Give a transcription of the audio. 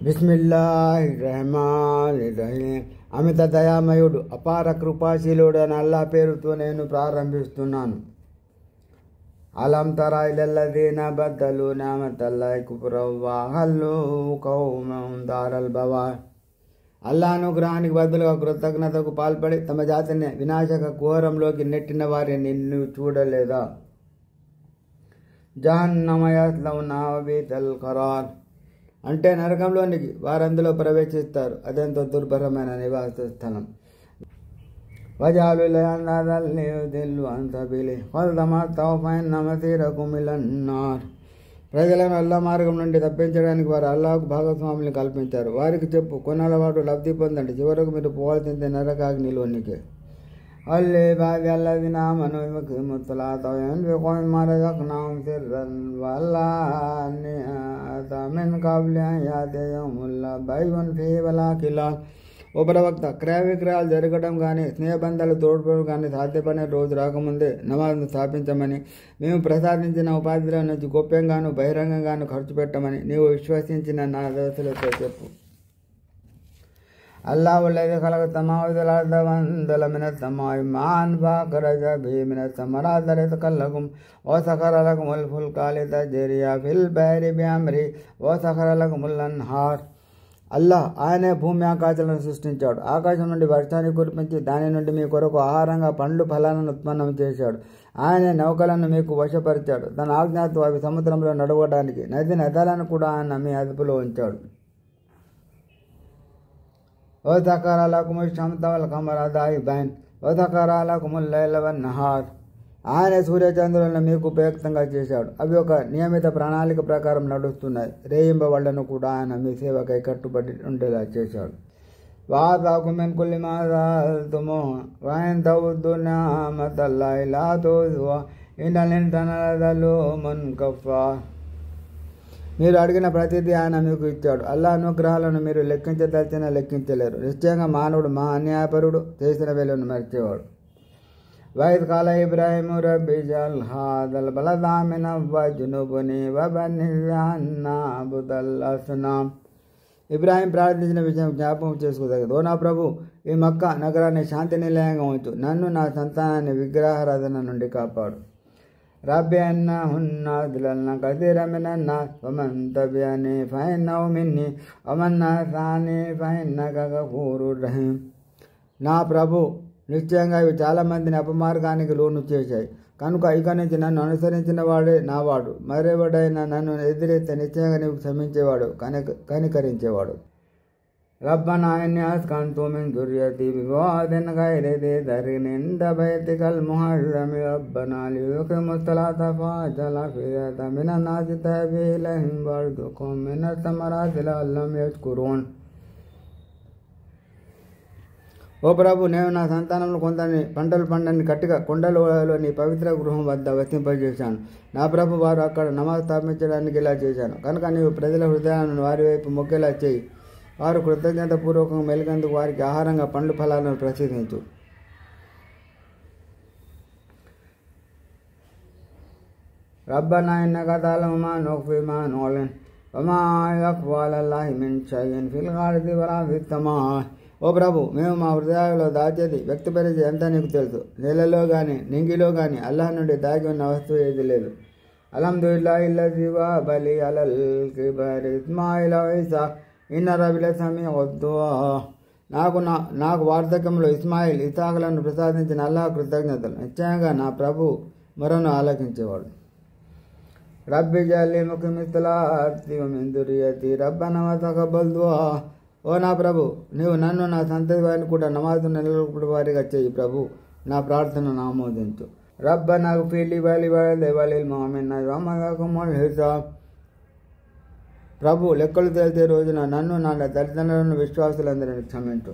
బిస్మిల్లాహిర్రహమానిర్రహీం. అమిత దయామయుడు అపార కృపాశీలుడు అని అల్లా పేరుతో నేను ప్రారంభిస్తున్నాను. అలం తరా ఇలల్లదీన బద్దలు నిఅమతల్లాహి కుఫ్రన్ వహల్లు కౌమహుం దారల్ బవార్. అల్లా అనుగ్రహానికి బదులుగా కృతజ్ఞతకు పాల్పడి తమ జాతిని వినాశక ఘోరంలోకి నెట్టిన వారిని నిన్ను చూడలేదా? జహన్నమ యస్లౌనా బిసల్ ఖరార్. అంటే నరకంలోనికి వారందులో ప్రవేశిస్తారు, అదెంతో దుర్భరమైన నివాస స్థలం. ప్రజలను అల్లా మార్గం నుండి తప్పించడానికి వారు అల్లాహకు భాగస్వాములను కల్పించారు. వారికి చెప్పు, కొనలవాడు లబ్ధి పొందండి, చివరకు మీరు పోవాల్సిందే నరకాగ్నిలోనికి. అల్లే బావి అల్లది నామను ఓ ప్రవక్త, క్రయ విక్రయాలు జరగడం కానీ స్నేహబంధాలు తోడ్పడడం కానీ సాధ్యపడిన రోజు రాకముందే నమాజ్ను స్థాపించమని, మేము ప్రసాదించిన ఉపాధిలో నుంచి గోప్యంగాను బహిరంగంగాను ఖర్చు పెట్టమని నీవు విశ్వసించిన నా దోస్తులతో చెప్పు. అల్లాహు లదీ ఖలక సమావాతి వల్ అర్ద వఅంజల మినస్ సమాయి మాన్ ఫఅఖ్రజ బిహి మినస్ సమరాతి రిజ్కన్ లకుం వసఖర లకుముల్ ఫుల్క లితజ్రియా ఫిల్ బహరి బిఅమ్రిహి వసఖర లకుముల్ అన్హార్. అల్లాహ్ ఆయనే భూమి ఆకాశాలను సృష్టించాడు. ఆకాశం నుండి వర్షాన్ని కురిపించి దాని నుండి మీ కొరకు ఆహారంగా పండ్లు ఫలాలను ఉత్పన్నం చేశాడు. ఆయనే నౌకలను మీకు వశపరిచాడు. తన ఆజ్ఞతో అవి సముద్రంలో నడవడానికి నది నదాలను కూడా ఆయన మీ అదుపులో ఉంచాడు. వసఖర లకుముష్ షమ్స వల్ ఖమర దాయిబైన్ వసఖర లకుముల్ లైల వన్ నహార్. ఆయన సూర్యచంద్రులను మీకు ఉపయుక్తంగా చేశాడు. అవి ఒక నియమిత ప్రణాళిక ప్రకారం నడుస్తున్నాయి. రేయింబవళ్లను కూడా ఆయన మీ సేవకై కట్టుబడి ఉండేలా చేశాడు. వాతాకు మిన్ కుల్లి మా సఅల్తుమూహు వఇన్ తఉద్దు నిఅమతల్లాహి లా tuhsuha ఇన్నల్ ఇన్సాన లజలూమున్ కఫార్. మీరు అడిగిన ప్రతిదీ ఆయన మీకు ఇచ్చాడు. అల్లా అనుగ్రహాలను మీరు లెక్కించదలిచినా లెక్కించలేరు. నిశ్చయంగా మానవుడు మహా అన్యాయపరుడు, చేసిన వేలను మరిచేవాడు. వైద్ కాల ఇబ్రాహిము రబ్బి జల్ హాదల్ బలద ఆమిన వజ్నుబ్ని వబనియ్య అన్ నఅబుదల్ అస్నామ్. ఇబ్రాహిం ప్రార్థించిన విషయం జ్ఞాపకం చేసుకోదగ్గదు. ఓ నా ప్రభు, ఈ మక్కా నగరాన్ని శాంతి నిలయంగా ఉంచు, నన్ను నా సంతానాన్ని విగ్రహారాధన నుండి కాపాడు. రబ్బి అన్నహున్న అద్లల్న కసీరన్ Menon నాస్ woman తబిఅనీ ఫఇన్నహు Minnie woman అసానీ ఫఇన్నక గఫూరుర్ Rahim. నా ప్రభు, నిశ్చయంగా ఇవి చాలా మందిని అపమార్గానికి లోను చేశాయి, కనుక ఇక నుంచి నన్ను అనుసరించిన వాడే నావాడు. మరెవడైనా నన్ను ఎదిరిస్తే నిశ్చయంగా నీవు క్షమించేవాడు, కనికరించేవాడు. రబ్బనా ఇన్నీ అస్కన్తు మిన్ దుర్రియతి బివాదిన్ గైరి ది దర్రిన్ ఇంద బైతికల్ ముహర్రమి రబ్బనా లియుఖిముస్ సలాత ఫజఅల్ అఫిదత మినన్ నాసి తహ్వీ ఇలైహిం వర్జుక్హుం మినస్ సమరాతి లఅల్లహుం యష్కురూన్. ఓ ప్రభు, నేను నా సంతానంలో కొందరిని పంటలు పండని కట్టిగా కొండలోని పవిత్ర గృహం వద్ద వసింపజేశాను. నా ప్రభు, వారు అక్కడ నమాజ్ స్థాపించడానికి ఇలా చేశాను, కనుక నీవు ప్రజల హృదయాలను వారి వైపు మొక్కేలా చేయి. వారు కృతజ్ఞతాపూర్వకంగా మెలిగేందుకు వారికి ఆహారంగా పండ్లు ఫలాలను ప్రసాదించు. రబ్బనా ఇన్నక తఅలము మా నుఖ్ఫీ మా ను'లిన్ వమా యఖ్ఫా అలల్లాహి మిన్ షైఇన్ ఫిల్ అర్ది వలా ఫిస్ సమాయ్. ఓ ప్రభు, మేము మా హృదయాలలో దాచేది వ్యక్తపరిచే ఎంత నీకు తెలుసు. నేలలో గాని నింగిలో గాని అల్లాహ్ నుండి దాగి ఉన్న వస్తువు ఏది లేదు. అల్హమ్దులిల్లాహి అల్లజీ వహబ లీ అలల్ కిబరి ఇస్మాయిల వ ఇస్హాక్ ఇన్న రబ్బీ లసమీఉద్ దుఆ. నాకు వార్ధక్యంలో ఇస్మాయిల్ ఇస్హాకులను ప్రసాదించిన అల్లాహ్ కృతజ్ఞతలు. నిశ్చయంగా నా ప్రభు మొరను ఆలకించేవాడు. రబ్బి జఅల్నీ ముఖీమిస్ సలాతి వ మిన్ దుర్రియతి రబ్బనా వతకబ్బల్ దుఆ. ఓ నా ప్రభు, నీవు నన్ను నా సంతతి వారిని కూడా నమాజు నెలకొల్పే వారిగా చేయి. ప్రభు, నా ప్రార్థనను ఆమోదించు. రబ్బనా ఇగ్ఫిర్ లీ వలివాలిదై వలిల్ ముమినీన యౌమ యఖూముల్ హిసాబ్. ప్రభు, లెక్కలు తేల్చే రోజున నన్ను నా తల్లిదండ్రులను విశ్వాసులందరినీ క్షమించు.